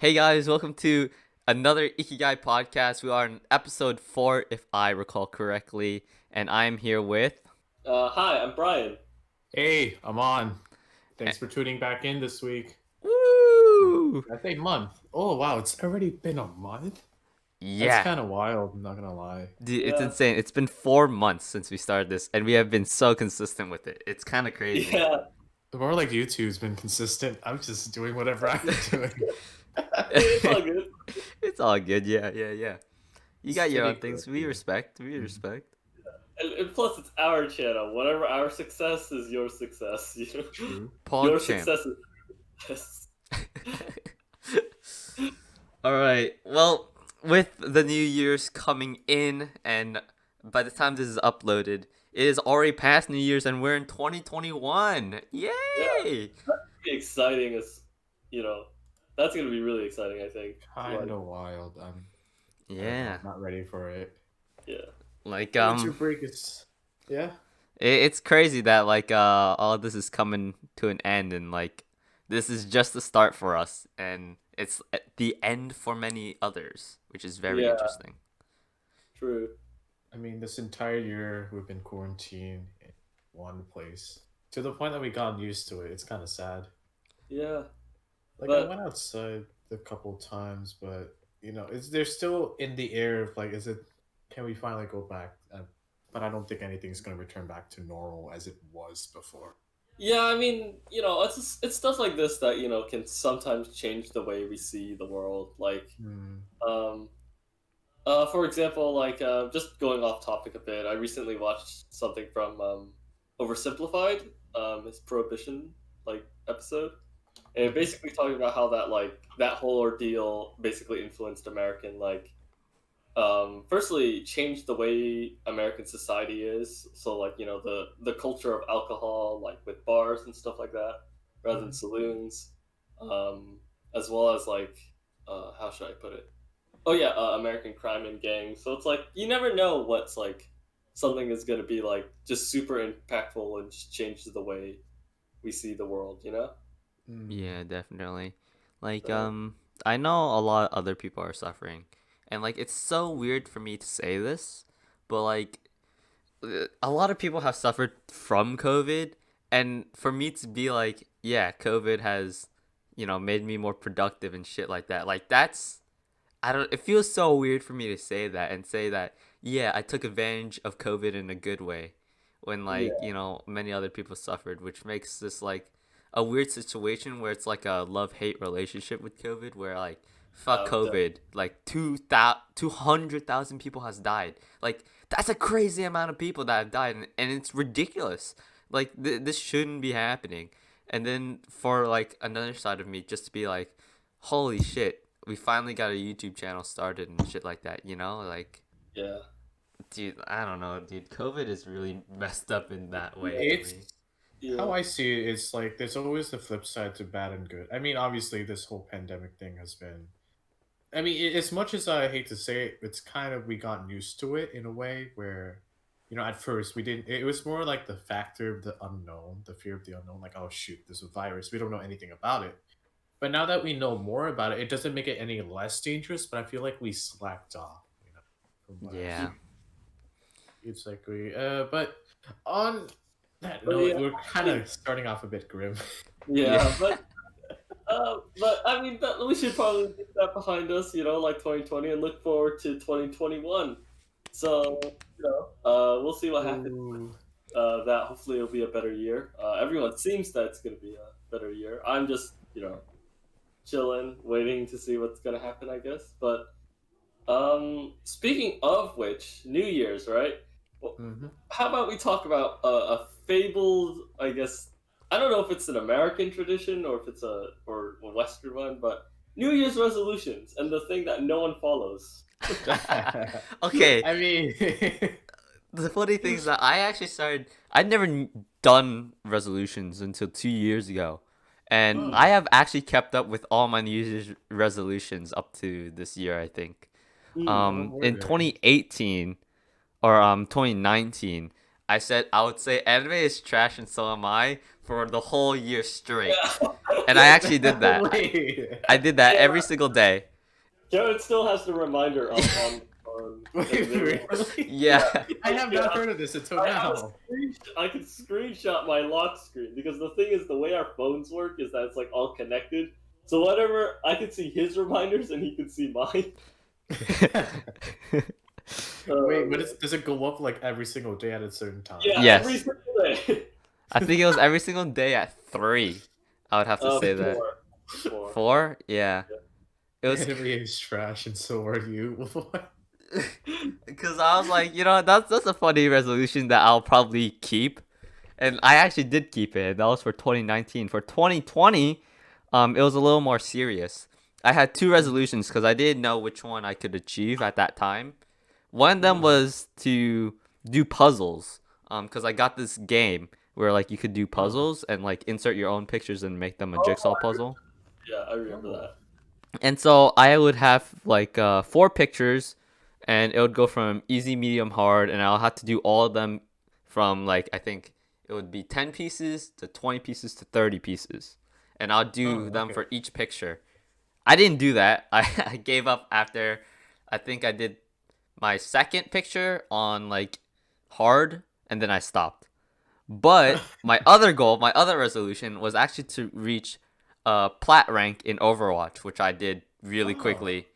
Hey guys, welcome to another Ikigai podcast. We are in episode 4, if I recall correctly, and I'm here with. Hi, I'm Brian. Hey, I'm on. eh, Thanks for tuning back in this week. Woo! I say month. Oh wow, it's already been a month. That's Yeah, kind of wild. I'm not gonna lie. dude, it's Yeah, insane. It's been 4 months since we started this, and we have been so consistent with it. It's kind of crazy. yeah, More like YouTube's been consistent. I'm just doing whatever I'm doing. it's all good. It's all good. Yeah. You got your Steady own things. growth, We yeah. respect. We Mhm. respect. And plus, it's our channel. Whatever our success is your success. True. Your PogChamp. success is. All right. Well, with the New Year's coming in, and by the time this is uploaded, it is already past New Year's, and we're in 2021. Yeah, Yay! be exciting as you know. That's gonna be really exciting. I think. Kind Like, of wild. I don't know. Yeah. I'm not ready for it. yeah, Like Winter break is. Yeah. it's crazy that all of this is coming to an end, and like this is just the start for us, and it's the end for many others, which is very yeah, interesting. true. I mean, this entire year we've been quarantined in one place to the point that we got used to it. It's kind of sad. Yeah, Like I but went outside a couple times, but it's they're still in the air of like, is it? Can we finally go back? But I don't think anything's gonna return back to normal as it was before. yeah, I mean, it's stuff like this that can sometimes change the way we see the world. Like, Hmm. um, for example, just going off topic a bit, I recently watched something from Oversimplified, his Prohibition episode, and Hmm. basically talking about how that whole ordeal basically influenced American firstly changed the way American society is. So the culture of alcohol, like with bars and stuff like that, rather than Hmm. saloons, um, as well as how should I put it? Oh yeah, American crime and gangs. So it's like you never know what's something is gonna be just super impactful and just change the way we see the world. Hmm. Yeah, definitely. Like, So I know a lot of other people are suffering, and like, it's so weird for me to say this, but like, a lot of people have suffered from COVID, and for me to be like, yeah, COVID has, made me more productive and shit like that. Like, I don't. It feels so weird for me to say that and say that, yeah, I took advantage of COVID in a good way, when like yeah, many other people suffered, which makes this like a weird situation where it's like a love hate relationship with COVID, where like fuck definitely. COVID, like 200,000 people has died. Like that's a crazy amount of people that have died, and it's ridiculous. Like this shouldn't be happening. And then for like another side of me, just to be like, holy shit, we finally got a YouTube channel started and shit like that, Like, Yeah. dude, I don't know, dude. COVID is really messed up in that way for It's me. how Yeah. I see it is like there's always the flip side to bad and good. I mean, obviously, this whole pandemic thing has been. I mean, as much as I hate to say it, it's kind of we got used to it in a way where, at first we didn't. It was more like the factor of the unknown, the fear of the unknown. Like, oh shoot, there's a virus. We don't know anything about it. But now that we know more about it, it doesn't make it any less dangerous. But I feel like we slacked off. From what I've Yeah. seen. It's like we. But on that But note, yeah, we're I kind think of starting off a bit grim. Yeah. yeah, but I mean we should probably leave that behind us, like 2020, and look forward to 2021. So we'll see what happens. Ooh. That hopefully it'll be a better year. Everyone seems that it's gonna be a better year. I'm just chilling, waiting to see what's gonna happen, I guess. But speaking of which, New Year's, right? Well, Hmm. how about we talk about a fabled, I guess, I don't know if it's an American tradition or if it's a Western one, but New Year's resolutions and the thing that no one follows. Okay. I mean, The funny thing is that I'd never done resolutions until 2 years ago. And Mm, I have actually kept up with all my New Year's resolutions up to this year, I think. mm, what were In they? 2018 or 2019, I said I would say anime is trash and so am I for the whole year straight. yeah. And I actually did that. Wait, I did that Yeah, every single day. Kevin still has the reminder up on the phone. wait, really? Yeah. Yeah, I have yeah, not heard of this until I have a now. I can screenshot my lock screen because the thing is the way our phones work is that it's like all connected. So whatever, I can see his reminders and he can see mine. Wait, Yeah. does it go up like every single day at a certain time? Yeah, every Yes. single day. I think it was every single day at 3. I would have to say that. Four. Four. 4? Yeah. It was Anime is trash, and so are you. What? because I was like, that's a funny resolution that I'll probably keep. And I actually did keep it. That was for 2019. For 2020, it was a little more serious. I had 2 resolutions because I didn't know which one I could achieve at that time. One of them was to do puzzles. Because I got this game where like you could do puzzles and like insert your own pictures and make them a Oh, jigsaw puzzle. yeah, I remember Oh. that. And so I would have like 4 pictures, and it would go from easy, medium, hard, and I'll have to do all of them from like I think it would be 10 pieces to 20 pieces to 30 pieces, and I'll do Oh, them okay. for each picture. I didn't do that. I gave up after I think I did my second picture on like hard, and then I stopped. But my other goal, my other resolution was actually to reach plat rank in Overwatch, which I did really Oh, quickly.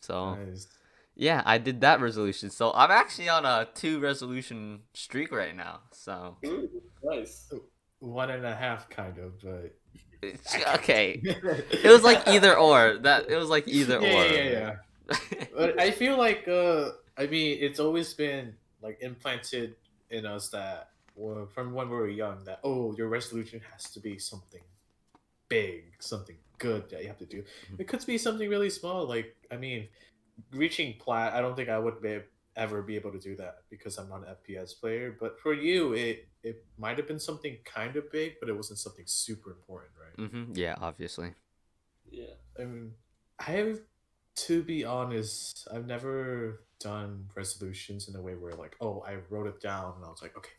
So nice. yeah, I did that resolution. So I'm actually on a 2 resolution streak right now. So Ooh, nice. 1.5, kind of, but okay, it was like either or. That it was like either yeah, or. yeah, yeah, yeah. But I feel like, I mean, it's always been like implanted in us that from when we were young that your resolution has to be something big, something good that you have to do. It could be something really small. Like, I mean, reaching plat, I don't think I would ever be able to do that because I'm not an FPS player. But for you, it might have been something kind of big, but it wasn't something super important, right? Yeah, obviously. Yeah. I've, to be honest, I've never done resolutions in a way where like, oh, I wrote it down and I was like, okay,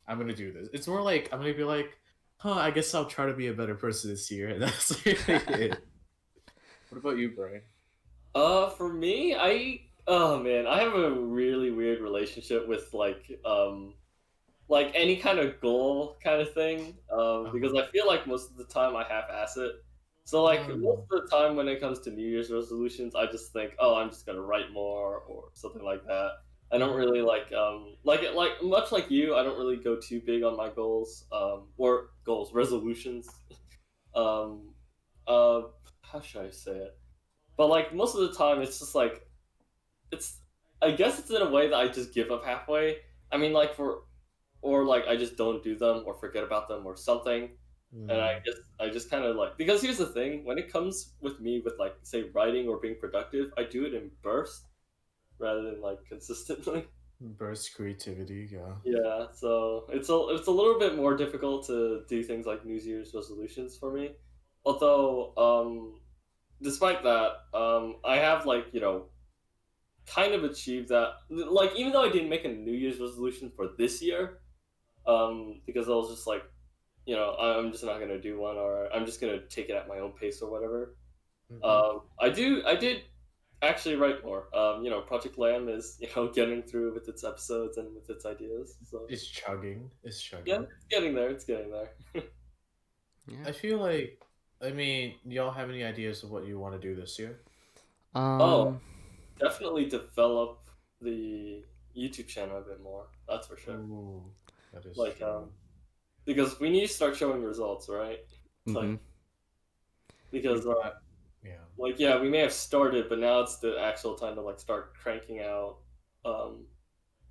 I'm gonna do this. It's more like I'm gonna be like, huh, I guess I'll try to be a better person this year, and that's really it. What about you, Brian? For me, oh man, I have a really weird relationship with like any kind of goal kind of thing. Because Uh-huh. I feel like most of the time I half-ass it. So like most of the time when it comes to New Year's resolutions, I just think, oh, I'm just gonna write more or something like that. I don't really like much like you. I don't really go too big on my goals, or goals resolutions. Um, uh, how should I say it? But like most of the time, it's just like it's. I guess it's in a way that I just give up halfway. I mean, like for or like I just don't do them or forget about them or something. And Mm, I just kind of like because here's the thing: when it comes with me with like say writing or being productive, I do it in bursts rather than like consistently. burst creativity, yeah. Yeah, so it's a little bit more difficult to do things like New Year's resolutions for me. Although, despite that, I have like kind of achieved that. Like even though I didn't make a New Year's resolution for this year, because I was just like, I'm just not gonna do one, or I'm just gonna take it at my own pace or whatever. Hmm. I did actually write more. Project Lamb is getting through with its episodes and with its ideas. So It's chugging. It's yeah, chugging. it's getting there. It's getting there. Yeah. I feel like, I mean, y'all have any ideas of what you want to do this year? Oh, Um. definitely develop the YouTube channel a bit more. That's for sure. Ooh, that is Like true. because we need to start showing results, right? Mhm. Like because We've got, yeah, like yeah, we may have started, but now it's the actual time to like start cranking out um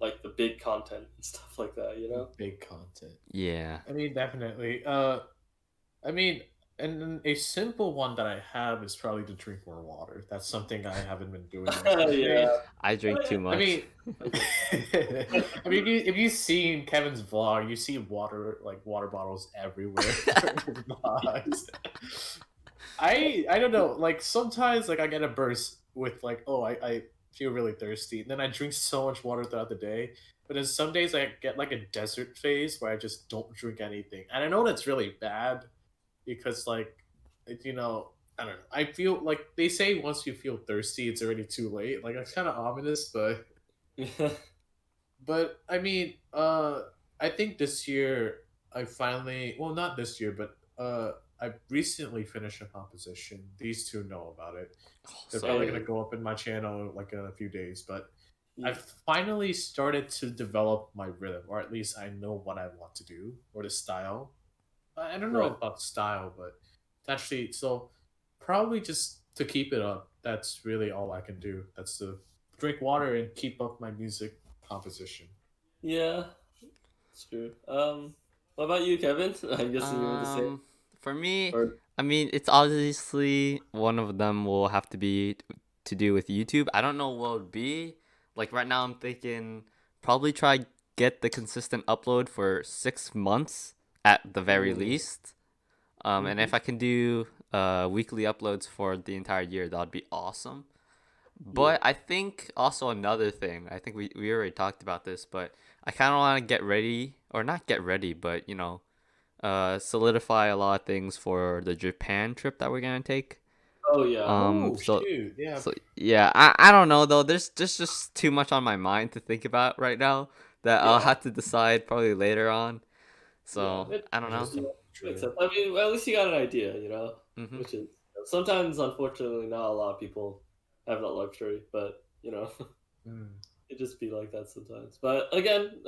like the big content and stuff like that, you know? big content. Yeah. I mean, definitely. I mean, and then a simple one that I have is probably to drink more water. That's something I haven't been doing much. Yeah. I drink too I much. mean, I mean, if you've seen Kevin's vlog, you see water like water bottles everywhere. during his vlogs. I don't know. Like sometimes, like I get a burst with like, oh, I feel really thirsty, and then I drink so much water throughout the day. But then some days I get like a desert phase where I just don't drink anything, and I know that's really bad because I don't know. I feel like they say once you feel thirsty, it's already too late. Like that's kind of ominous, but I mean, I think this year I finally, well, not this year, but I recently finished a composition. These two know about it. Oh, They're so probably gonna Hey, go up in my channel like in a few days, but I you, finally started to develop my rhythm, or at least I know what I want to do or the style. I don't know right. about style, but it's actually so probably just to keep it up. That's really all I can do. That's to drink water and keep up my music composition. Yeah, it's true. What about you, Kevin? I'm guessing you were the same. Um, for me, Or I mean, it's obviously one of them will have to be to do with YouTube. I don't know what it would be. Like right now, I'm thinking probably try get the consistent upload for 6 months at the very Ooh. least. And hmm if I can do weekly uploads for the entire year, that'd be awesome. yeah. But I think also another thing, I think we already talked about this, but I kind of want to get ready, or not get ready, but solidify a lot of things for the Japan trip that we're gonna take. Oh yeah. Oh So shoot! Yeah. yeah, I don't know though. There's just too much on my mind to think about right now that I'll Yeah. have to decide probably later on. Yeah. So I don't know. Yeah, Interesting. makes True. sense. I mean, well, at least you got an idea, Mhm. which is sometimes, unfortunately, not a lot of people have that luxury, but Mm, it just be like that sometimes. But again,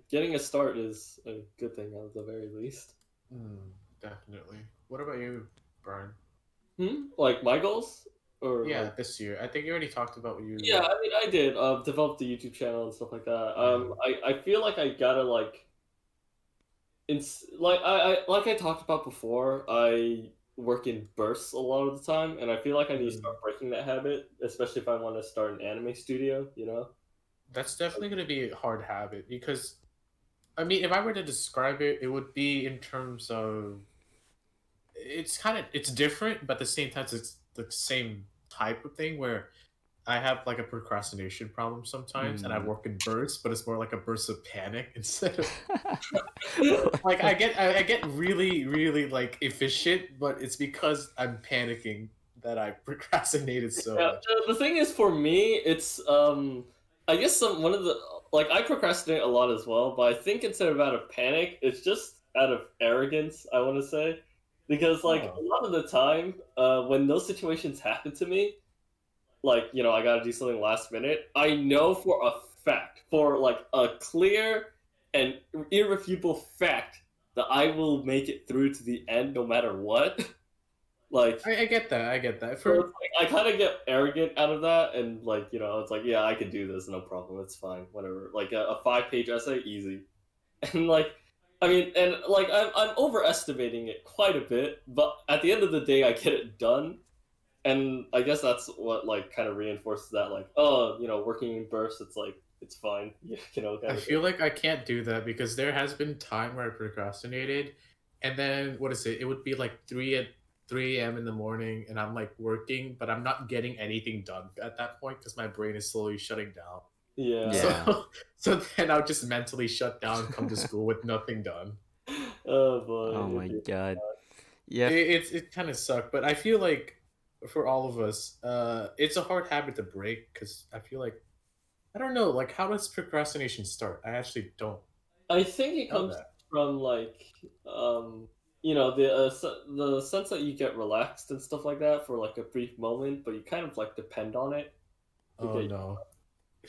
getting a start is a good thing at the very least. definitely. What about you, Brian? Like my goals, or Yeah, like this year. I think you already talked about yeah, you. I mean, I did develop the YouTube channel and stuff like that. Yeah. I feel like I gotta like like I talked about before. I work in bursts a lot of the time, and I feel like I need to Mm. start breaking that habit, especially if I want to start an anime studio. That's definitely going to be a hard habit because, I mean, if I were to describe it, it would be in terms of it's different, but at the same time, it's the same type of thing where I have like a procrastination problem sometimes, and I Mm. work in bursts, but it's more like a burst of panic instead of What like the- I get really like efficient, but it's because I'm panicking that I procrastinated so Yeah, much. the thing is for me, it's I guess one of the like I procrastinate a lot as well, but I think instead of out of panic, it's just out of arrogance, I want to say. Because like a Oh, lot of the time, when those situations happen to me, like I got to do something last minute, I know for a fact, for like a clear and irrefutable fact that I will make it through to the end no matter what. Like I get that. I get that. so For it's like I kind of get arrogant out of that, and like it's like yeah, I can do this, no problem, it's fine, whatever. Like a 5-page essay, easy, and like I mean, and like I'm overestimating it quite a bit, but at the end of the day, I get it done, and I guess that's what like kind of reinforces that, like oh, working in bursts, it's like it's fine, I kind of thing. feel like I can't do that because there has been time where I procrastinated, and then what is it? It would be like 3 a.m. in the morning, and I'm like working, but I'm not getting anything done at that point because my brain is slowly shutting down. Yeah. Yeah. So so then I'll just mentally shut down, come to school with nothing done. Oh boy, Oh my it'd be god. Yeah. It kind of sucked, but I feel like for all of us, it's a hard habit to break because I feel like I don't know, like how does procrastination start? I actually don't I think it know comes that. from like the sense that you get relaxed and stuff like that for like a brief moment, but you kind of like depend on it to Oh get no.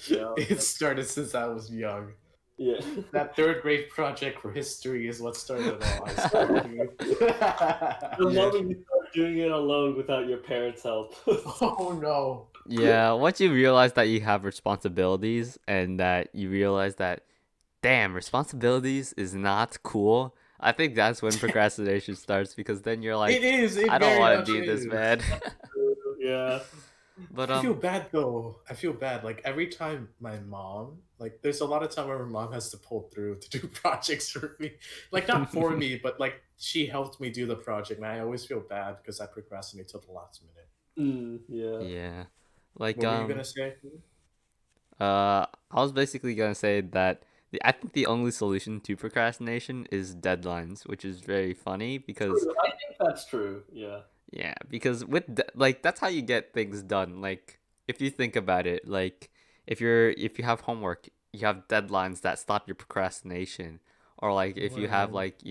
you know It started since I was young. yeah. That third grade project for history is what started it all. I swear to you. The moment you start doing it alone without your parents' help. Oh no. Yeah, once you realize that you have responsibilities and that you realize that, damn, responsibilities is not cool, I think that's when procrastination starts because then you're It like, is. I It don't very want much to do this, is. man. Yeah. But I feel bad though. I feel bad. Like every time my mom, like there's a lot of time where my mom has to pull through to do projects for me. Like not for me, but like she helped me do the project, and I always feel bad because I procrastinate till the last minute. Yeah. yeah. Like What were you gonna say? I was basically gonna say that I think the only solution to procrastination is deadlines, which is very funny because True. I think that's true. Yeah. yeah, because like that's how you get things done. Like if you think about it, like if you have homework, you have deadlines that stop your procrastination. Or like if you have Right. like,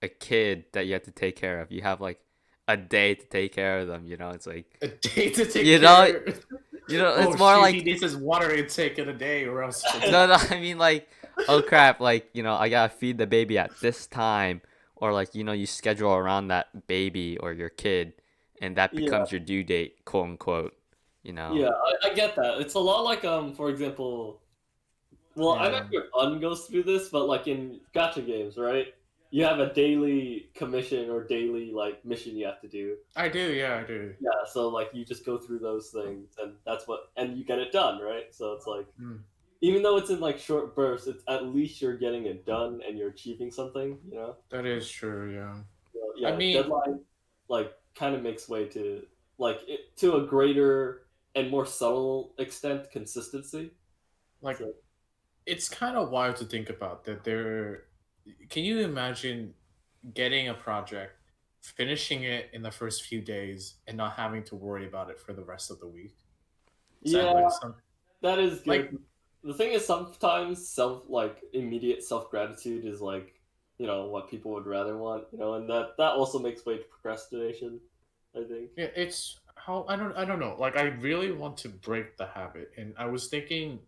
a kid that you have to take care of, you have like a day to take care of them, it's like A day to take you know, care. it's Oh more shoot, he like needs his water intake in a day, or else it's gonna. no, no, I mean like, oh crap, like, I gotta feed the baby at this time, or like, you schedule around that baby or your kid, and that Yeah. becomes your due date, quote unquote, you know. Yeah. I get that. It's a lot like for example, well, I'm not Yeah, sure if Un goes through this, but like in gotcha games, right? You have a daily commission or daily like mission you have to do. I do. Yeah, I do. Yeah, so like you just go through those things and that's what and you get it done, right? So it's like Mm, even though it's in like short bursts, it's at least you're getting it done and you're achieving something, you know? that is true. Yeah. So, I yeah, mean, deadline like kind of makes way to to a greater and more subtle extent consistency. like, So it's kind of wild to think about that. Can you imagine getting a project, finishing it in the first few days, and not having to worry about it for the rest of the week? Is that yeah, like some that is like good. The thing is, sometimes immediate self gratitude is like what people would rather want, and that also makes way to procrastination. I think. yeah, it's how I don't know. Like I really want to break the habit, and I was thinking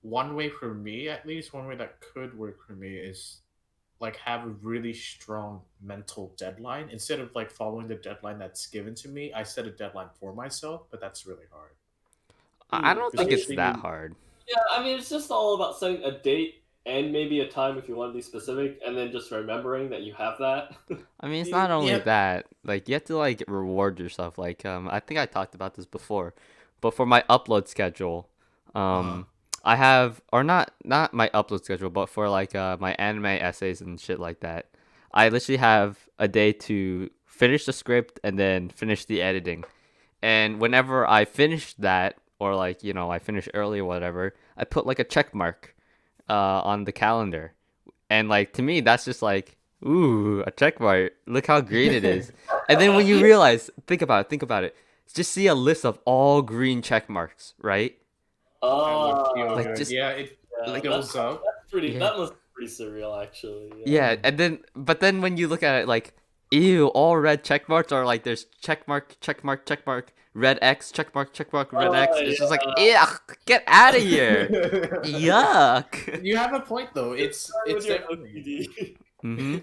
one way for me, at least one way that could work for me is like have a really strong mental deadline instead of like following the deadline that's given to me. I set a deadline for myself, but that's really hard, I don't I think it's mean, that especially. hard. yeah, I mean, it's just all about setting a date and maybe a time if you want to be specific, and then just remembering that you have that. I mean, it's not only Yeah. that. Like, you have to like reward yourself. Like, I think I talked about this before, but for my upload schedule, Uh-huh. I have, or not my upload schedule, but for like my anime essays and shit like that, I literally have a day to finish the script and then finish the editing. And whenever I finish that, or like, I finish early or whatever, I put like a check mark on the calendar. And like to me, that's just like, ooh, a check mark. Look how green it is. And then when you realize, think about it. Just see a list of all green check marks, right? That would feel Like good. just Yeah, it Yeah, builds up. that's pretty. yeah. That must be pretty surreal, actually. Yeah. Yeah, Mm. and then but then when you look at it like, ew, all red check marks are like there's check mark, check mark, check mark, red X, check mark, red Oh X. It's just like, yeah. ew, get out of here. Yuck. You have a point though. It's Start with it's your definitely OCD. Mhm.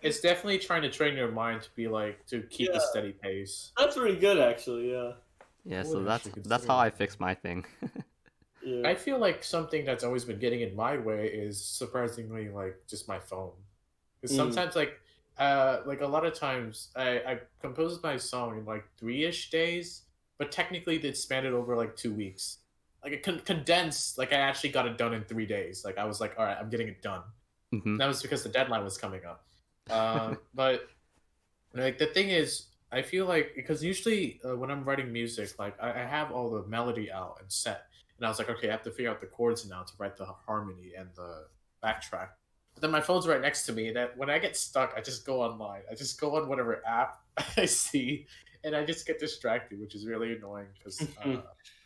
it's definitely trying to train your mind to be like to keep a Yeah, steady pace. that's pretty good, actually. Yeah. Yeah, I so would that's actually that's consider how I that. fix my thing. Yeah. I feel like something that's always been getting in my way is surprisingly like just my phone. Because Mm. sometimes like a lot of times I composed my song in like 3-ish days, but technically it spanned it over like 2 weeks. Like it condensed, like I actually got it done in 3 days. Like I was like, all right, I'm getting it done. Mhm. And that was because the deadline was coming up. But like the thing is, I feel like because usually when I'm writing music, like I have all the melody out and set, and I was like, okay, I have to figure out the chords now to write the harmony and the backtrack. But then my phone's right next to me. That when I get stuck, I just go online. I just go on whatever app I see, and I just get distracted, which is really annoying because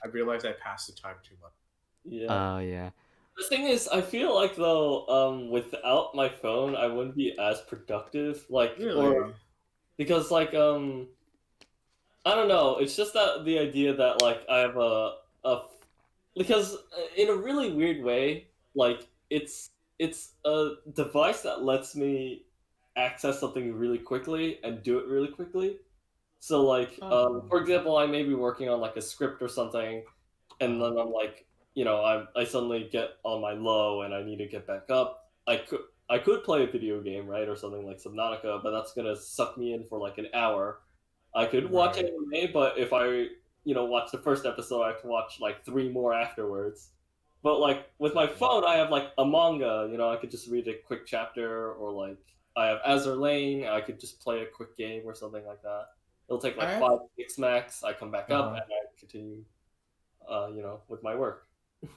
I realize I pass the time too much. Yeah. Oh yeah. The thing is, I feel like though, without my phone, I wouldn't be as productive. Or Really? because I don't know. It's just that the idea that like I have a because in a really weird way, like it's a device that lets me access something really quickly and do it really quickly. So Oh, for example, I may be working on like a script or something, and uh-huh. then I'm like, I suddenly get on my low and I need to get back up. I could play a video game, right, or something like Subnautica, but that's gonna suck me in for like an hour. I could watch Right. anime, but if I watch the first episode, I have to watch like three more afterwards. But like with my phone, I have like a manga. I could just read a quick chapter, or like I have Azur Lane. I could just play a quick game or something like that. It'll take I like have. 5, 6 max. I come back up Uh-huh. and I continue, with my work.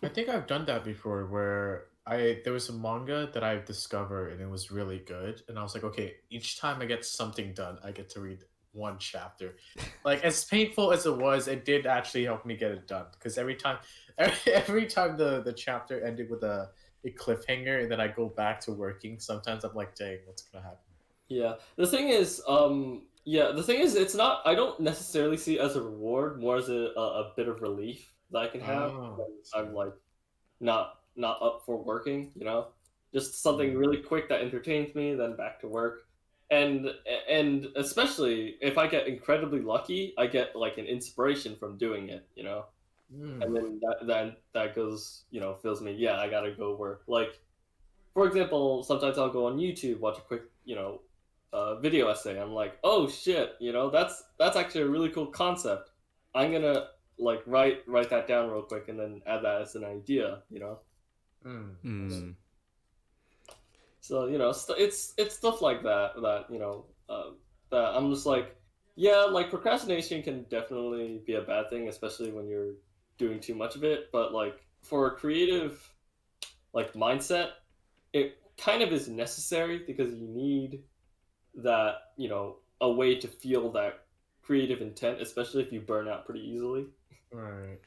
I think I've done that before where there was a manga that I discovered and it was really good, and I was like, okay, each time I get something done, I get to read one chapter. Like as painful as it was, it did actually help me get it done because every time, every time the chapter ended with a cliffhanger, and then I go back to working. Sometimes I'm like, dang, what's gonna happen? Yeah. The thing is, it's not. I don't necessarily see it as a reward, more as a bit of relief that I can have Oh, when I I'm see. like not up for working. Just something Mm, really quick that entertains me, then back to work. And and especially if I get incredibly lucky, I get like an inspiration from doing it. And mm, then that goes, fills me. Yeah, I gotta go work. Like for example, sometimes I'll go on YouTube, watch a quick, video essay. I'm like, oh shit, that's actually a really cool concept. I'm gonna like write that down real quick and then add that as an idea. I So, see. Hmm. it's stuff like that that I'm just like, yeah, like procrastination can definitely be a bad thing, especially when you're doing too much of it. But like for a creative like mindset, it kind of is necessary because you need that, a way to feel that creative intent, especially if you burn out pretty easily. Right.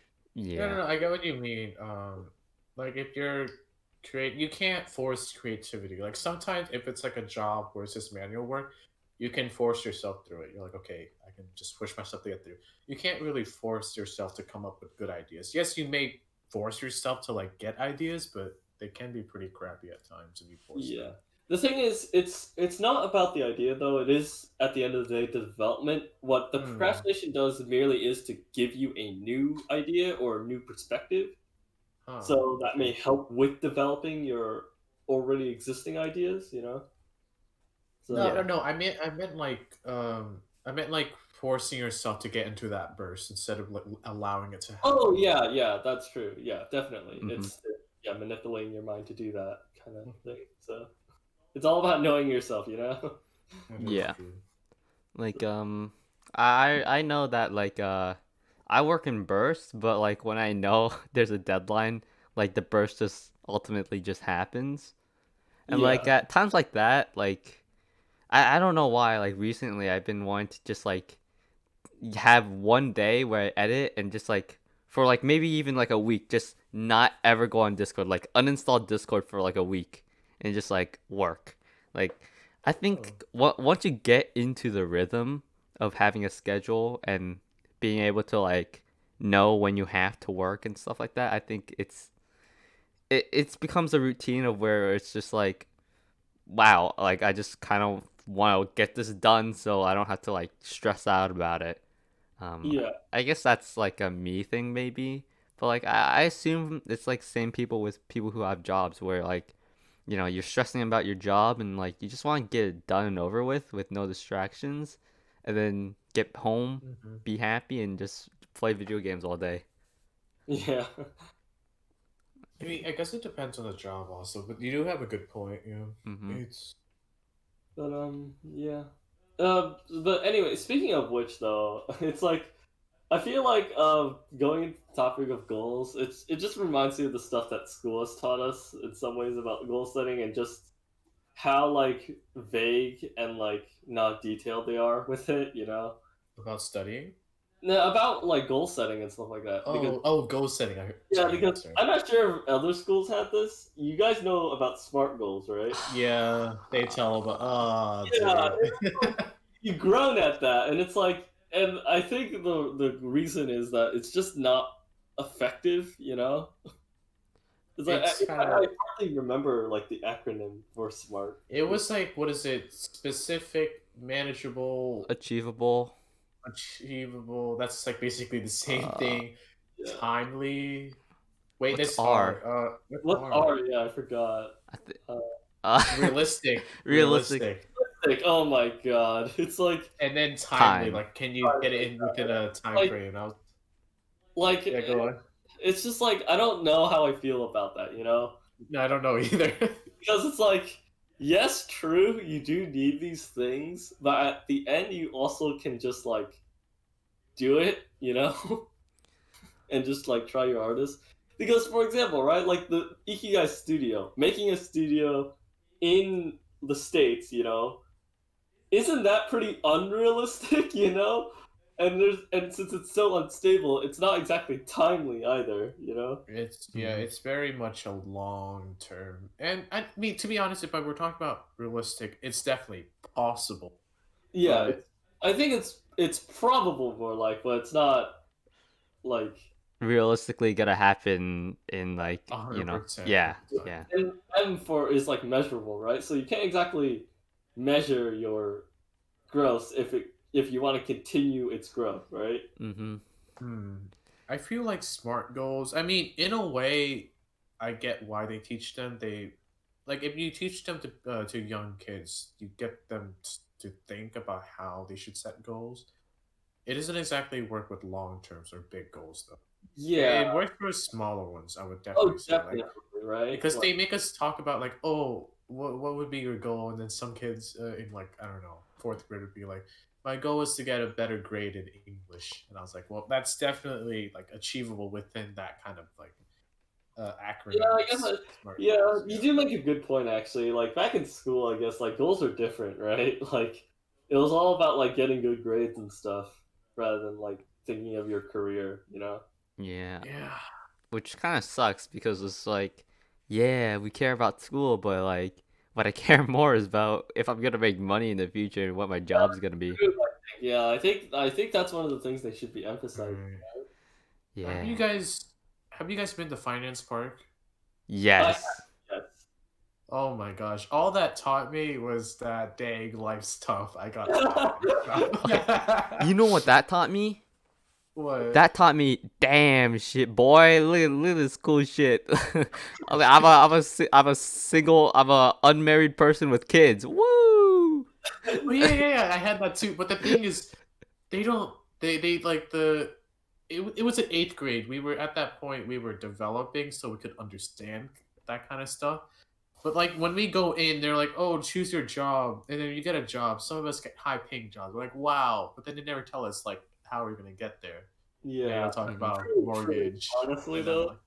No, no, Yeah. no. I get what you mean. Like if you're you can't force creativity. Like sometimes if it's like a job where it's just manual work, you can force yourself through it. You're like, okay, I can just push myself to get through. You can't really force yourself to come up with good ideas. Yes, you may force yourself to like get ideas, but they can be pretty crappy at times if you force them. Yeah. The thing is, it's not about the idea though. It is at the end of the day the development. What the Hmm. procrastination does merely is to give you a new idea or a new perspective. Huh. So that may Okay. help with developing your already existing ideas. No, no, So Yeah. no. I meant like forcing yourself to get into that burst instead of like allowing it to oh happen. yeah, yeah, that's true. Yeah, definitely. Hmm. It's yeah, manipulating your mind to do that kind of Mhm. thing. So it's all about knowing yourself. That is Yeah. true. Like I know that like I work in bursts, but like when I know there's a deadline, like the burst just ultimately just happens. And like Yeah. at times like that, like I don't know why, like recently I've been wanting to just like have one day where I edit and just like for like maybe even like a week, just not ever go on Discord, like uninstall Discord for like a week and just like work. Like I Oh. think once you get into the rhythm of having a schedule and being able to like know when you have to work and stuff like that, I think it's becomes a routine of where it's just like wow, like I just kind of want to get this done so I don't have to like stress out about it. um, Yeah. I guess that's like a me thing maybe, but like I assume it's like same people with people who have jobs where like you're stressing about your job and like you just want to get it done and over with no distractions, and then get home, Hmm. be happy, and just play video games all day. Yeah. I mean, I guess it depends on the job also, but you do have a good point. Yeah, Mm-hmm. it's But yeah. But anyway, speaking of which though, it's like I feel like going into the topic of goals, it just reminds me of the stuff that school has taught us in some ways about goal setting and just how like vague and like not detailed they are with it. about studying. No, about like goal setting and stuff like that. Because Oh, oh, goal setting. yeah, Sorry, because sorry. I'm not sure if other schools have this. You guys know about SMART goals, right? Yeah, they tell about. Oh, Yeah, dude. you groan at that, and it's like, and I think the reason is that it's just not effective. It's like It's kind I of. hardly remember like the acronym for SMART. It was like, what is it? Specific, manageable, Achievable. achievable. That's like basically the same uh thing. Yeah. Timely. Wait, what's this R? R. What's What R? are yeah, I forgot. I th- Uh, Realistic. realistic Realistic. like oh my god, it's And then timely. time. Like, can you get it in within a time like frame? And I was, like yeah, go on. it's just like I don't know how I feel about that. No, I don't know either. Because it's like, yes, true, you do need these things, but at the end, you also can just like do it, and just like try your hardest. Because, for example, right, like the Ikigai studio, making a studio in the States, isn't that pretty unrealistic, And since it's so unstable, it's not exactly timely either. Mhm. It's very much a long term, and I mean, to be honest, if I were talking about realistic, it's definitely possible, Yeah, but I think it's probable more like, but it's not like Realistically gonna happen in like, 100% yeah, of the time. yeah. and M for is like measurable, right? So you can't exactly measure your growth if you want to continue its growth, right? Mhm. Hmm. I feel like smart goals. I mean, in a way, I get why they teach them. They like if you teach them to young kids, you get them to think about how they should set goals. It doesn't exactly work with long terms or big goals though. Yeah. It works for smaller ones. I would Oh, definitely say like definitely, right? because Like, they make us talk about like, oh, what would be your goal, and then some kids in like I don't know fourth grade would be like, my goal is to get a better grade in English, and I was like, well, that's definitely like achievable within that kind of like yeah, acronym I of guess. smart Yeah, goals. you Yeah. do make a good point actually. Like back in school, I guess like goals are different, right? Like it was all about like getting good grades and stuff rather than like thinking of your career. Yeah. Yeah. Which kind of sucks because it's like, yeah, we care about school, but like, what I care more is about if I'm gonna make money in the future and what my job's gonna be. Yeah, I think that's one of the things they should be emphasizing. Right. Have Yeah. you guys have you guys been to Finance Park? I Yes. Yes. Oh my gosh. All that taught me was that dang life stuff I got taught in You know what that taught me? What? That taught me, damn shit, boy. Look at this cool shit. I'm a unmarried person with kids. Woo! Oh yeah. I had that too. But the thing is, they don't. They like the. It was in eighth grade. We were at that point. We were developing, so we could understand that kind of stuff. But like when we go in, they're like, "Oh, choose your job," and then you get a job. Some of us get high-paying jobs. We're like, "Wow!" But then they never tell us like how we're gonna get there. They Yeah. don't talk Mhm. about True. mortgage, Honestly, and I'm though. like,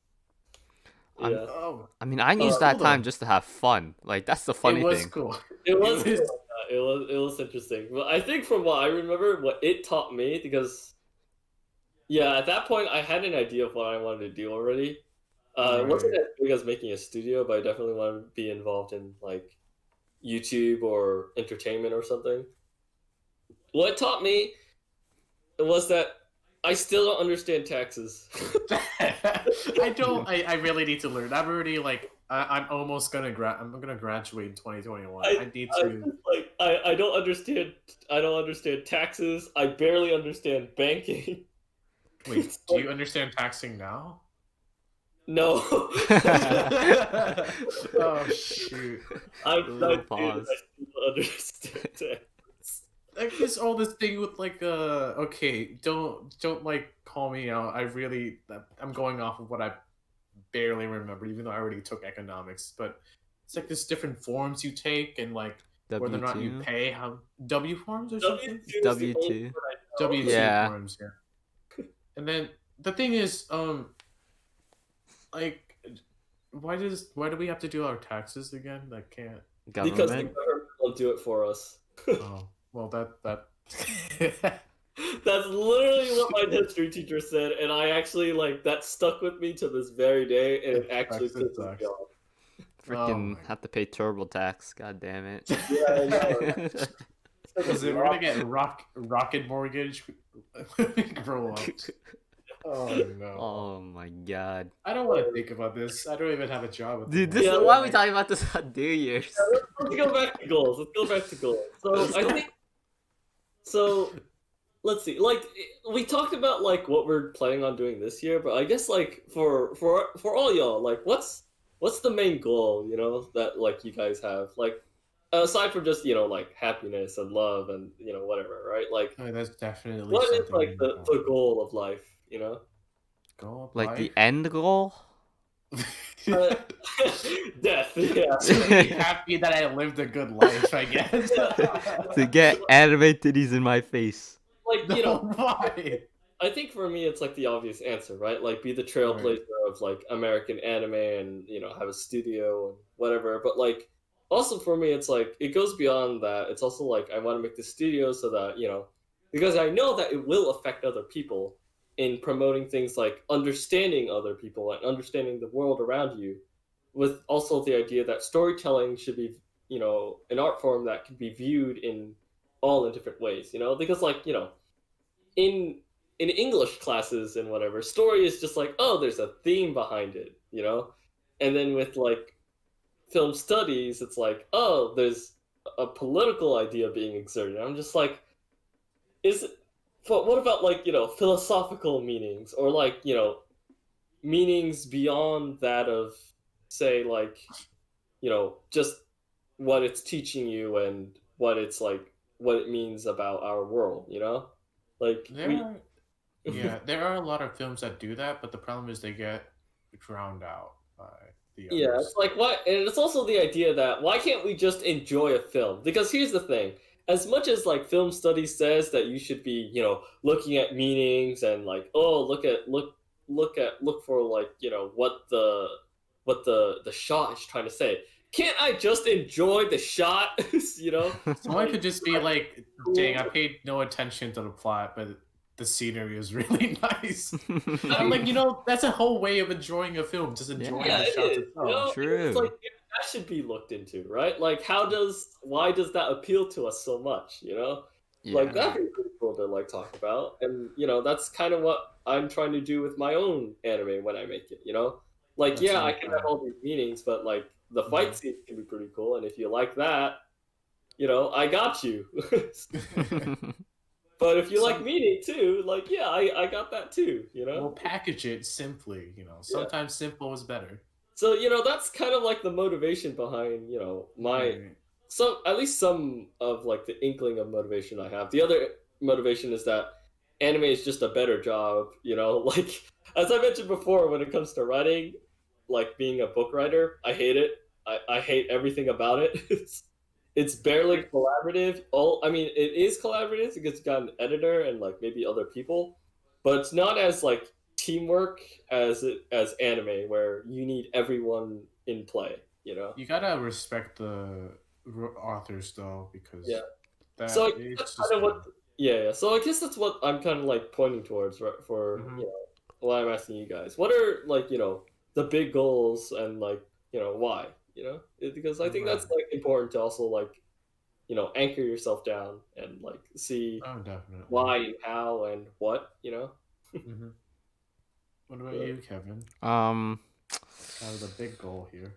I'm. Yeah. "Oh, I mean, I it's use Uh, cool that time though. just to have fun. Like that's the It funny was thing. cool. it It was cool. was It was interesting. But I think from what I remember, what it taught me, because yeah, at that point I had an idea of what I wanted to do already. It wasn't right. as big as making a studio, but I definitely wanted to be involved in like YouTube or entertainment or something. What it taught me was that I still don't understand taxes. I don't. I really need to learn. I'm already like I'm almost gonna I'm gonna graduate in 2021. I I need I to. just like I don't understand taxes. I barely understand banking. Wait, It's do like you understand taxing now? no. Oh shoot! I Little do. I pause. still don't understand taxes. Like this all this thing with like okay, don't like call me out. I really I'm going off of what I barely remember, even though I already took economics. But it's like this different forms you take and like whether W or not you two. pay how W forms or W something. two is the W only two. word I know. W2 Yeah. forms, yeah. And then the thing is, like, why do we have to do our taxes again? That can't. Because the Government. government will do it for us. Oh, well, that. That's literally what my history teacher said, and I actually like that stuck with me to this very day, and it It actually sucks. It pisses me sucks. off. Oh Freaking my have to pay TurboTax. God damn it. Yeah, I know. Is it we're gonna get rocket mortgage when we grow up? Oh no. Oh my god. I don't want to think about this. I don't even have a job at the Dude, this moment. is Yeah, why are we talking about this on New Year's? let's go back to goals. Let's go back to goals. So I think so. Let's see. Like we talked about like what we're planning on doing this year, but I guess like for all y'all, like what's the main goal? That like you guys have like aside from just like happiness and love and whatever, right? Like Oh, that's definitely what is something like the important. goal of life? You know. Goal of Like the life. end goal? Uh, death. Yeah. To be happy that I lived a good life, I guess. To get anime titties in my face. Like No, why? I think for me it's like the obvious answer, right? Like be the Right. trailblazer of like American anime and have a studio and whatever. But like also for me it's like it goes beyond that. It's also like I want to make the studio so that, because I know that it will affect other people in promoting things like understanding other people and understanding the world around you, with also the idea that storytelling should be, an art form that can be viewed in different ways, because like, in English classes and whatever, story is just like, oh, there's a theme behind it. And then with like film studies, it's like, oh, there's a political idea being exerted. I'm just like, is it, but what about like, philosophical meanings or like, meanings beyond that of say like, just what it's teaching you and what it's like what it means about our world. Like There we are Yeah, there are a lot of films that do that, but the problem is they get drowned out by the Yeah, it's others. like what, and it's also the idea that why can't we just enjoy a film? Because here's the thing: as much as like film study says that you should be, looking at meanings and like, oh, look for like, what the shot is trying to say. Can't I just enjoy the shot? Someone Like, could just be like, "Dang, cool. I paid no attention to the plot, but the scenery is really nice." I I'm mean, like, that's a whole way of enjoying a film, just enjoying yeah, Yeah, the it shots is. itself. And it's like true. that should be looked into, right? Like, why does that appeal to us so much? Like Yeah. that'd Right. be pretty cool to like talk about, and that's kind of what I'm trying to do with my own anime when I make it. Like That's yeah, I really can have fair. all these meanings, but like the fight Mhm. scenes can be pretty cool, and if you like that, I got you. But if you like Some meaning too, like yeah, I got that too. will package it simply. Yeah. Sometimes simple is better. So that's kind of like the motivation behind my Right. some at least some of like the inkling of motivation I have. The other motivation is that anime is just a better job. Like as I mentioned before, when it comes to writing, like being a book writer, I hate it. I hate everything about it. It's barely collaborative. I mean, it is collaborative because you got an editor and like maybe other people, but it's not as like teamwork as anime where you need everyone in play. You gotta respect the authors though, Yeah. because So I that guess that's is kind just of what. good. Yeah. So I guess that's what I'm kind of like pointing towards, right? For Hmm. why I'm asking you guys. What are like the big goals and like why because I think that's Right. like important to also like anchor yourself down and like see Oh, definitely. why and how and what. Hmm. What about But, you, Kevin? um Kind of the big goal here.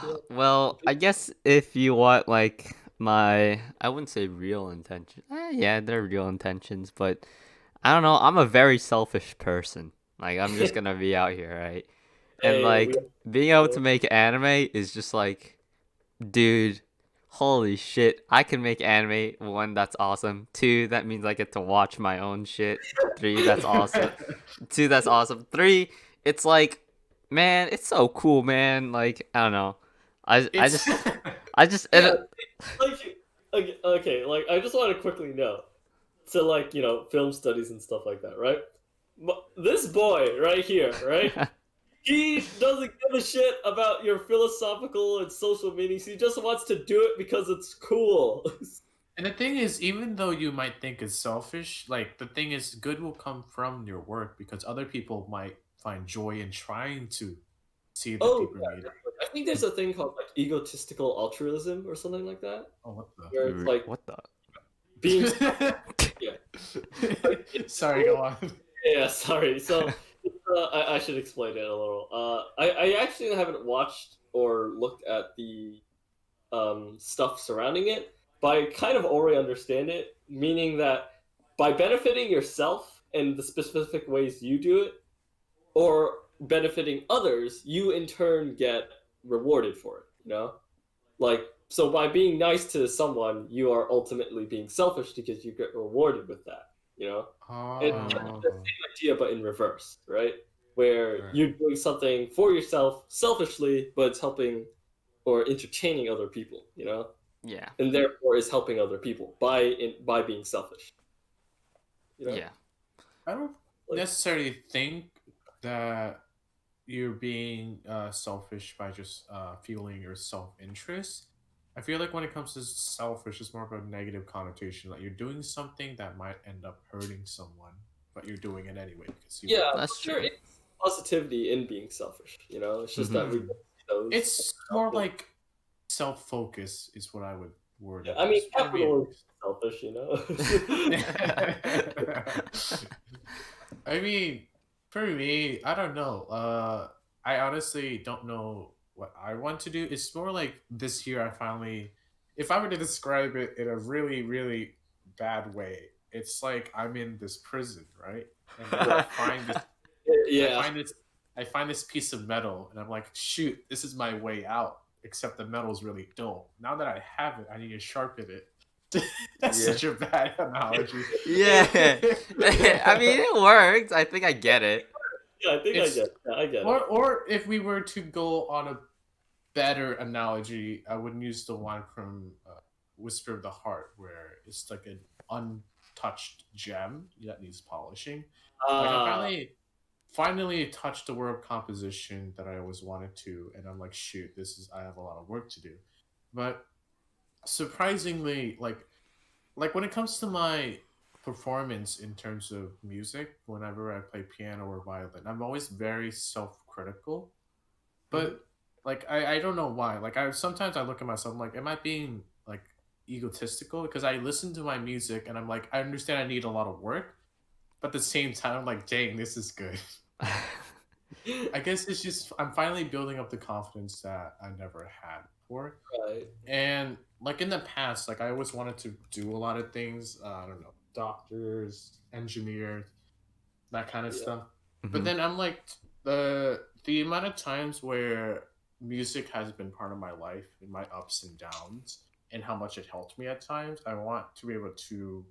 yeah. well, I guess if you want like my I wouldn't say real intention. Yeah, they're real intentions, but I don't know, I'm a very selfish person. Like I'm just gonna be out here, right? And Hey, we like being able to make anime is just like, dude, holy shit, I can make anime. One, that's awesome. Two, that means I get to watch my own shit. Three, that's awesome. Two, that's awesome. Three, it's like, man, it's so cool, man. Like, I don't know. I It's just I just yeah, like okay, like I just want to quickly know. So like, film studies and stuff like that, right? This boy right here, right? He doesn't give a shit about your philosophical and social meanings. He just wants to do it because it's cool. and the thing is, even though you might think it's selfish, like the thing is, good will come from your work because other people might find joy in trying to see the Oh, deeper yeah, meaning. definitely. I think there's a thing called like egotistical altruism or something like that, Oh, what where it's like what the? being the? yeah, like, Sorry, go on. yeah, sorry. So I should explain it a little. I actually haven't watched or looked at the stuff surrounding it, but I kind of already understand it, meaning that by benefiting yourself in the specific ways you do it, or benefiting others, you in turn get rewarded for it. Like so by being nice to someone, you are ultimately being selfish because you get rewarded with that. It's like the Oh, same idea, but in reverse, right? Where right. you're doing something for yourself selfishly, but it's helping or entertaining other people, Yeah. and therefore is helping other people by being selfish. You know? Yeah. I don't. Like, necessarily think that you're being selfish by just feeling your self interest. I feel like when it comes to selfish, it's more of a negative connotation. Like you're doing something that might end up hurting someone, but you're doing it anyway because you yeah, want That's but there true. is positivity in being selfish. It's just Hmm. that we to. don't see those. It's more like self focus, is what I would word Yeah, it I mean, as. For me, at capitalism is least. selfish. I mean, for me, I don't know. I honestly don't know what I want to do. It's more like this year I finally, if I were to describe it in a really, really bad way, it's like I'm in this prison, right? And then Yeah, I yeah, find this, I find this piece of metal, and I'm like, shoot, this is my way out. Except the metal's really dull. Now that I have it, I need to sharpen it. That's Yeah. such a bad analogy. Yeah. I mean, it works. I think I get it. yeah. I think I It's get. Yeah, I get it. or if we were to go on a better analogy, I would use the one from Whisper of the Heart, where it's like an untouched gem that needs polishing. Like I Ah, finally touched the world composition that I always wanted to, and I'm like, shoot, this is I have a lot of work to do. But surprisingly, like when it comes to my performance in terms of music, whenever I play piano or violin, I'm always very self-critical. mhm. But like I don't know why. Like I sometimes I look at myself, I'm like, am I being like egotistical? Because I listen to my music and I'm like, I understand I need a lot of work, but at the same time I'm like, dang, this is good. I guess it's just I'm finally building up the confidence that I never had before. Right. And like in the past, like I always wanted to do a lot of things. I don't know, doctors, engineers, that kind of Yeah. stuff. But Hmm. then I'm like, the amount of times where music has been part of my life in my ups and downs, and how much it helped me at times. I want to be able to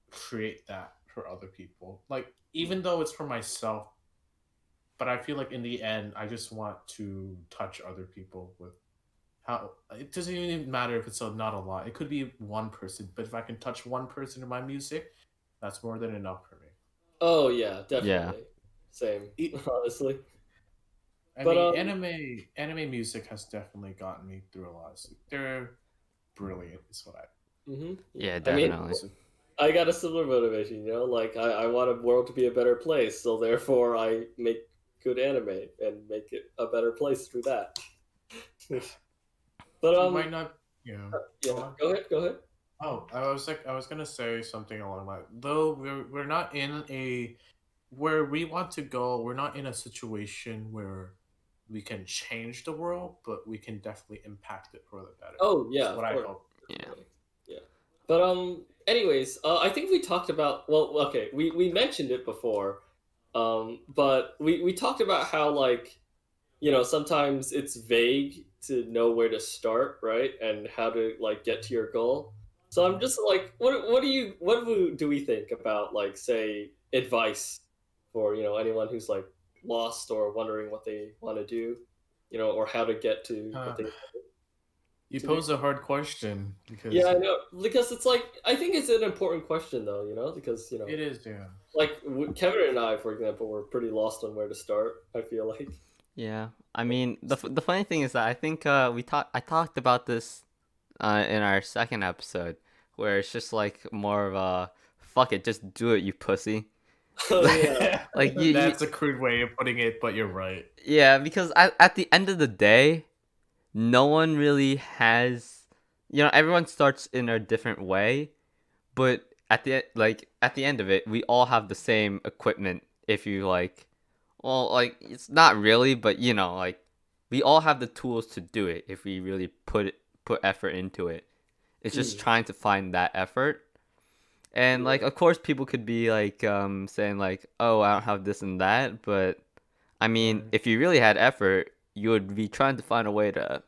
create that for other people. Like even though it's for myself, but I feel like in the end, I just want to touch other people with how it doesn't even matter if it's not a lot. It could be one person, but if I can touch one person in my music, that's more than enough for me. Oh yeah, Yeah. definitely. Same, It, honestly. I But mean, anime music has definitely gotten me through a lot. They're brilliant. Is what I. yeah. Yeah, I mean, definitely. So, I got a similar motivation. Like I want a world to be a better place, so therefore I make good anime and make it a better place through that. But you might not, go yeah. on. Go ahead. Go ahead. Oh, I was gonna say something along that. Though we're not in a where we want to go. We're not in a situation where we can change the world, but we can definitely impact it for the better. Oh Is yeah, what of I course, hope. Yeah. definitely. Yeah. But anyways, I think we talked about well, okay, we mentioned it before. But we talked about how like sometimes it's vague to know where to start, right? And how to like get to your goal. So I'm just like, what do we think about like say advice for anyone who's like lost or wondering what they want to do, or how to get to what Uh, they you to do. pose a hard question Yeah, because I know because it's like I think it's an important question though, because it is, yeah. like Kevin and I, for example, were pretty lost on where to start. I feel like. Yeah. I mean, the funny thing is that I think I talked about this in our second episode, where it's just like more of a fuck it, just do it, you pussy. Oh yeah. Like you That's a crude way of putting it, but you're right. yeah, because at the end of the day, no one really has, everyone starts in a different way, but at the end of it, we all have the same equipment. If you like, well, like it's not really, but like we all have the tools to do it if we really put effort into it. It's just Mm, trying to find that effort. And like yeah. of course people could be like saying like, "Oh, I don't have this and that," but I mean, Right. if you really had effort, you would be trying to find a way to,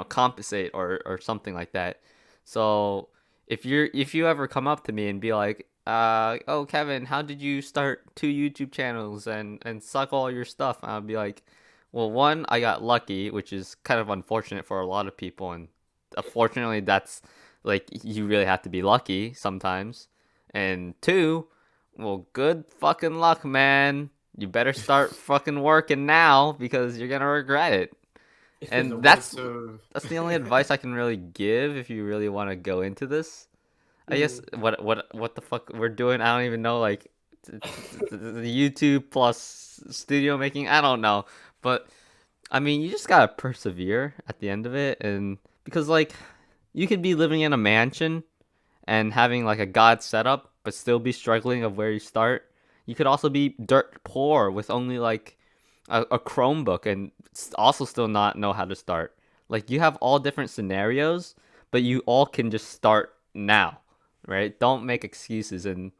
compensate or something like that. So if you ever come up to me and be like, oh Kevin, how did you start two YouTube channels and suck all your stuff? I'll be like, well, one, I got lucky, which is kind of unfortunate for a lot of people, and unfortunately, that's like you really have to be lucky sometimes. And two, Well, good fucking luck, man. You better start fucking working now because you're gonna regret it. In the And words that's of that's the only advice I can really give if you really want to go into this. I guess Mm. what the fuck we're doing, I don't even know. Like the YouTube plus studio making, I don't know. But I mean, you just gotta persevere at the end of it, and because like you could be living in a mansion and having like a god setup, but still be struggling of where you start. You could also be dirt poor with only like a Chromebook and also still not know how to start. Like you have all different scenarios, but you all can just start now, right? Don't make excuses. And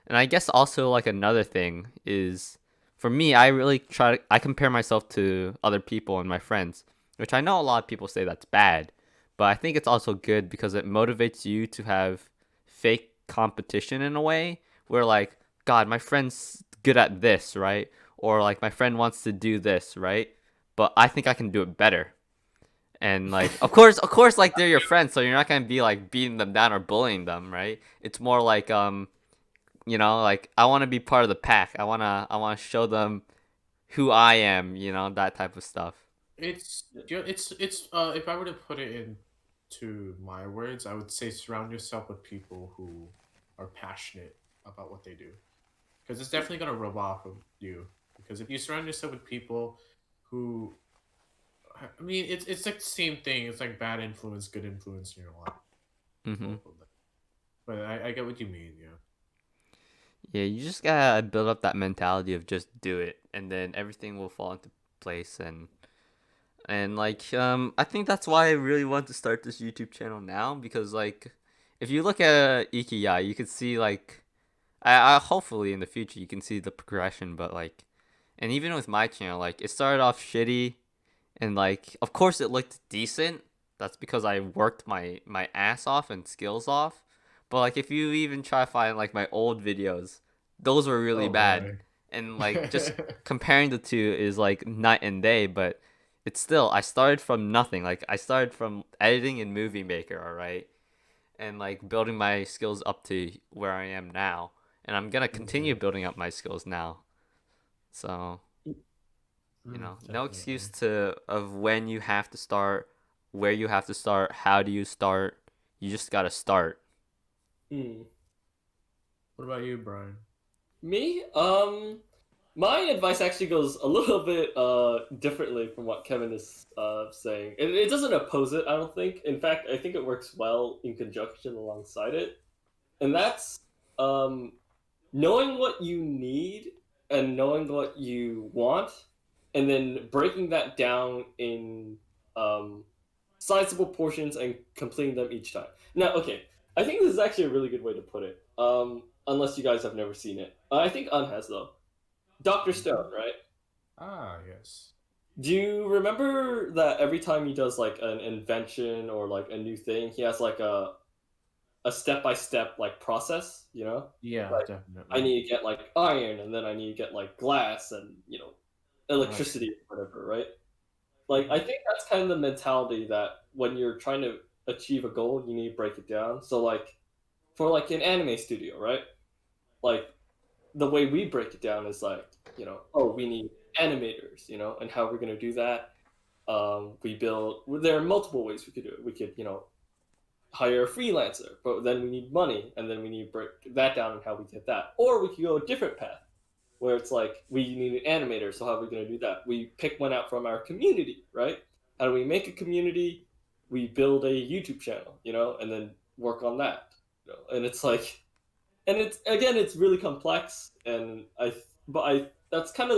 I guess also like another thing is for me, I really I compare myself to other people and my friends, which I know a lot of people say that's bad, but I think it's also good because it motivates you to have fake competition in a way where like, God, my friend's good at this, right? Or like my friend wants to do this, right? But I think I can do it better. And like, of course, like they're your friends, so you're not gonna be like beating them down or bullying them, right? It's more like like I want to be part of the pack. I wanna show them who I am, that type of stuff. it's if I were to put it into my words, I would say surround yourself with people who are passionate about what they do, because it's definitely gonna rub off of you. Because if you surround yourself with people who, I mean, it's like the same thing. It's like bad influence, good influence in your life, Mhm. both of them. But I get what you mean. Yeah. Yeah, you just gotta build up that mentality of just do it, and then everything will fall into place. And like I think that's why I really want to start this YouTube channel now because like if you look at Ikigai, you could see like I hopefully in the future you can see the progression, but like and even with my channel, like it started off shitty and like of course it looked decent. That's because I worked my ass off and skills off. But like if you even try to find like my old videos, those were really Oh bad. boy. And like just comparing the two is like night and day, but it's still I started from nothing. Like I started from editing in Movie Maker, all right? And like building my skills up to where I am now. And I'm going to continue Okay. building up my skills now. So no excuse Definitely. to of when you have to start, where you have to start, how do you start. You just gotta start. Mm. What about you, Brian? Me? My advice actually goes a little bit differently from what Kevin is saying. It doesn't oppose it, I don't think. In fact, I think it works well in conjunction alongside it. And that's um knowing what you need and knowing what you want, and then breaking that down in um, sizable portions and completing them each time. Now, okay, I think this is actually a really good way to put it. Unless you guys have never seen it, I think Un has though. Doctor Mhm. Stone, right? Ah, yes. Do you remember that every time he does like an invention or like a new thing, he has like a step by step like process, you know? Yeah, Like I definitely. need to get like iron and then I need to get like glass and I see. electricity or whatever, right? Like I Mhm. think that's kind of the mentality that when you're trying to achieve a goal, you need to break it down. So like for like an anime studio, right? Like the way we break it down is like, oh, we need animators, and how we're gonna do that. We build. There are multiple ways we could do it. We could, hire a freelancer, but then we need money, and then we need to break that down and how we get that. Or we could go a different path, where it's like we need an animator, so how are we going to do that? We pick one out from our community, right? How do we make a community? We build a YouTube channel, and then work on that. And it's like, and it's again, it's really complex, and that's kind of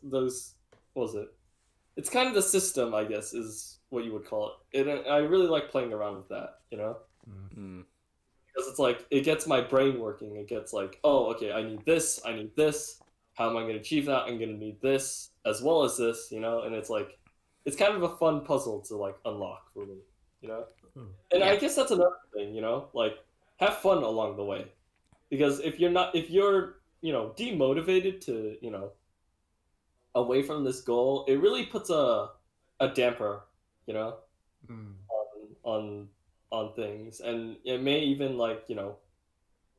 those, what was it? It's kind of the system, I guess, is what you would call it. And I really like playing around with that. Mm. Mm. Because it's like it gets my brain working. It gets like, oh, okay, I need this, I need this. How am I going to achieve that? I'm going to need this as well as this. And it's like, it's kind of a fun puzzle to like unlock for me. Oh. And I Yeah. guess that's another thing. Like have fun along the way, because if you're demotivated to away from this goal, it really puts a damper, you know, Mm. on on things, and it may even like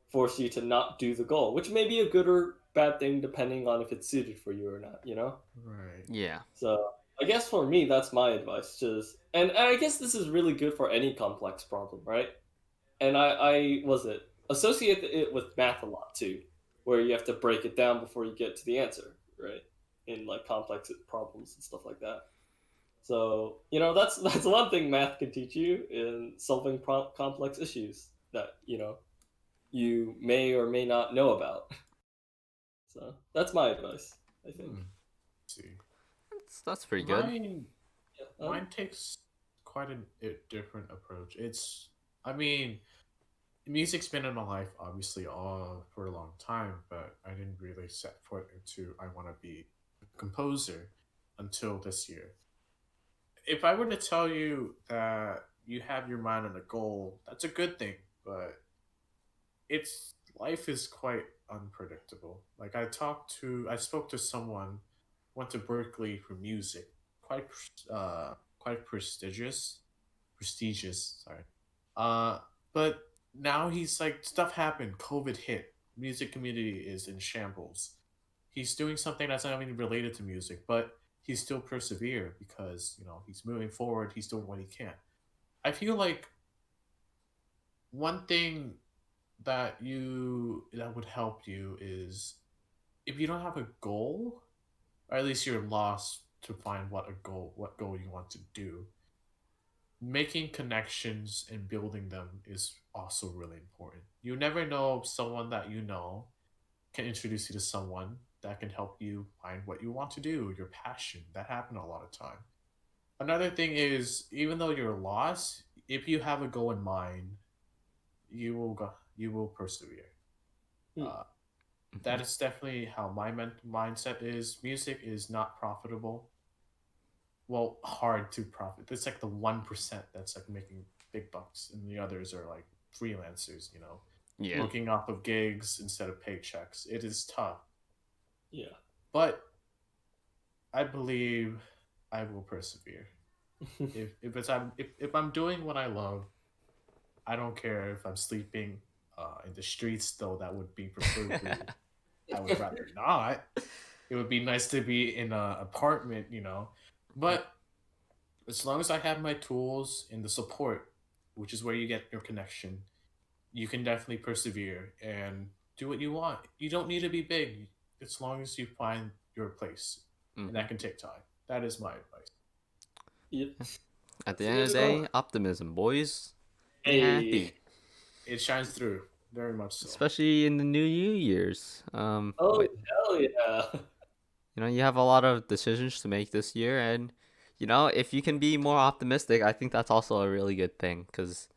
force you to not do the goal, which may be a good or bad thing depending on if it's suited for you or not, you know? Right. Yeah. So I guess for me, that's my advice. Just and I guess this is really good for any complex problem, right? And I was it associate it with math a lot too, where you have to break it down before you get to the answer, right? In like complex problems and stuff like that. So that's one thing math can teach you in solving complex issues that you may or may not know about. So that's my advice, I think. See, That's pretty good. mine Yeah. mine takes quite a different approach. I mean, music's been in my life obviously all for a long time, but I didn't really set foot into I want to be a composer until this year. If I were to tell you that you have your mind on a goal, that's a good thing, but it's life is quite unpredictable. Like I spoke to someone went to Berkeley for music, quite prestigious. Sorry, uh, but now he's like stuff happened. COVID hit. Music community is in shambles. He's doing something that's not even related to music, but he's still persevere because he's moving forward. He's doing what he can. I feel like one thing that would help you is if you don't have a goal, or at least you're lost to find what goal you want to do. Making connections and building them is also really important. You never know if someone that you know can introduce you to someone that can help you find what you want to do, your passion. That happens a lot of time. Another thing is even though you're lost, if you have a goal in mind, you will persevere. Hmm. Uh, Hmm. that is definitely how my mindset is. Music is not profitable. Well, hard to profit. It's like the 1% that's like making big bucks, and the others are like freelancers. Yeah. Hmm. Working off of gigs instead of paychecks. It is tough, Yeah. but I believe I will persevere. If I'm doing what I love, I don't care if I'm sleeping in the streets. Though that would be preferably. I would rather not. It would be nice to be in an apartment. But as long as I have my tools and the support, which is where you get your connection, you can definitely persevere and do what you want. You don't need to be big as long as you find your place, and Hmm. that can take time. That is my advice. Yep. At the That's a end of good the advice. day, optimism, boys. Be Hey. happy, It shines through very much so. especially in the new years. Oh Wait, hell yeah. you have a lot of decisions to make this year, and if you can be more optimistic, I think that's also a really good thing. Cause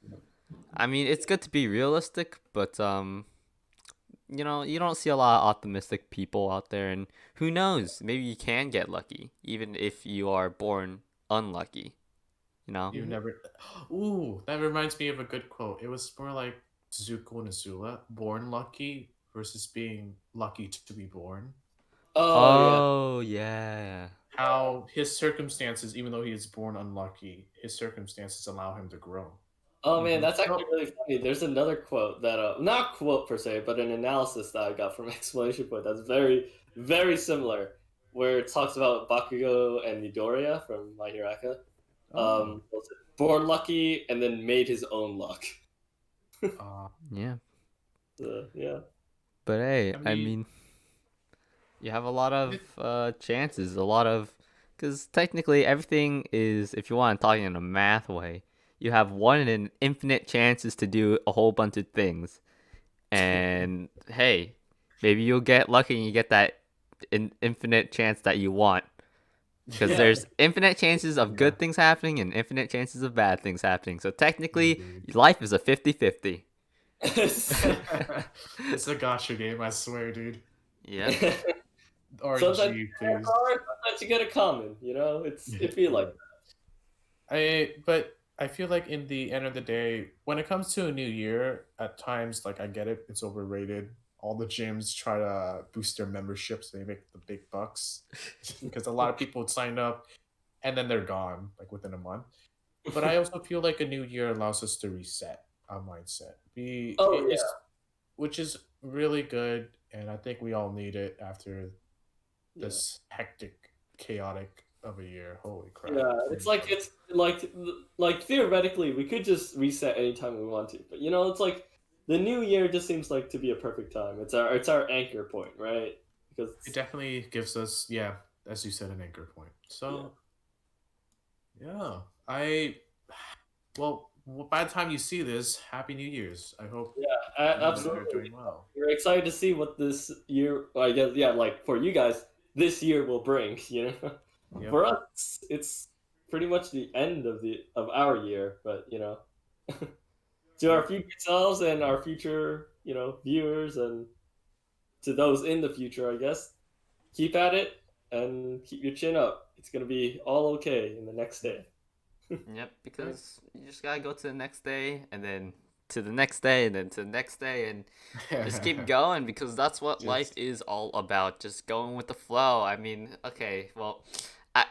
I mean, it's good to be realistic, but you don't see a lot of optimistic people out there, and who knows? Maybe you can get lucky, even if you are born unlucky. You know? You Mhm. never. Ooh, that reminds me of a good quote. It was more like Zuko and Azula, born lucky versus being lucky to be born. Oh yeah. Oh yeah. How his circumstances, even though he is born unlucky, his circumstances allow him to grow. Oh man, Mm-hmm. that's actually Oh, really funny. There's another quote that not quote per se, but an analysis that I got from exclamation point that's very very similar, where it talks about Bakugo and Midoriya from My Hero Academia. oh, Was it born lucky and then made his own luck. uh, Yeah. Yeah. But hey, I I mean, mean, you have a lot of it, chances, a lot of, because technically everything is, if you want to talk in a math way, you have one in infinite chances to do a whole bunch of things. And hey, maybe you'll get lucky and you get that infinite chance that you want. Because Yeah. there's infinite chances of yeah, good things happening and infinite chances of bad things happening. So technically, indeed. life is a 50-50. It's a gotcha game, I swear, dude. Yep. Sometimes RNG, you get a please. car, sometimes you get a common. It be like But I feel like in the end of the day, when it comes to a new year, at times like I get it, it's overrated. All the gyms try to boost their memberships, they make the big bucks because a lot of people would sign up and then they're gone like within a month. But I that. also feel like a new year allows us to reset our mindset. Oh yeah. which is really good, and I think we all need it after Yeah. this hectic, chaotic of a year. Holy crap! Yeah, it's like theoretically we could just reset anytime we want to, but it's like the new year just seems like to be a perfect time. It's our anchor point, right? Because It definitely gives us, yeah, as you said, an anchor point. yeah, So yeah, well, by the time you see this, Happy New Year's. I hope yeah, you guys are absolutely. doing well. We're excited to see what this year, well, I guess, yeah, like for you guys, this year will bring. Yep. For us, it's pretty much the end of our year, but to our Yep. future selves and our future, viewers, and to those in the future, I guess, keep at it and keep your chin up. It's gonna be all okay in the next day. Yep, Right. because you just gotta go to the next day, and then to the next day, and then to the next day, and just keep going because that's what life Just is all about. Just going with the flow. I mean, okay, well, I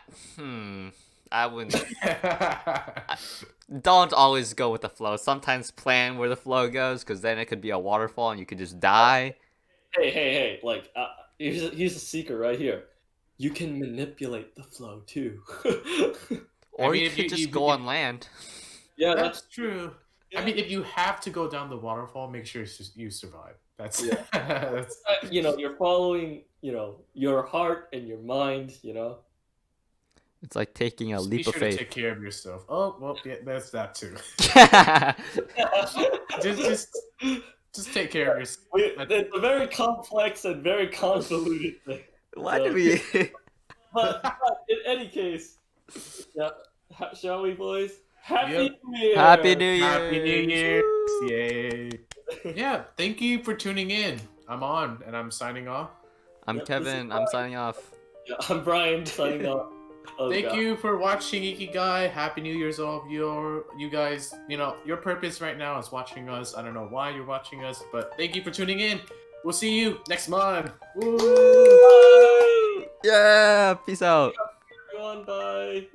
I wouldn't. I, don't always go with the flow. Sometimes plan where the flow goes, because then it could be a waterfall and you could just die. Hey! Like, here's a secret right here. You can manipulate the flow too. I Or you mean, if could just you go if on land. Yeah, that's true. I yeah, mean, if you have to go down the waterfall, make sure you survive. That's yeah. that's. You're following, your heart and your mind. It's like taking a Just be leap of sure to take faith. care of yourself. Oh well, yeah, that's that too. Why just just just take care of yourself. It's a very complex and very convoluted thing. do So, we? but in any case, yeah, shall we, boys? Happy Yep. New Happy Year! New Happy New Year's! Year's! Woo! Yay! Yeah, thank you for tuning in. I'm on, and I'm signing off. I'm Yep, this is Kevin. I'm signing off. yeah, I'm Brian signing off. Oh Thank god. you for watching Ikigai. Happy New Year's, all of you guys. Your purpose right now is watching us. I don't know why you're watching us, but thank you for tuning in. We'll see you next month. Woo! Bye, Woo! Yeah! Peace out. everyone. Bye.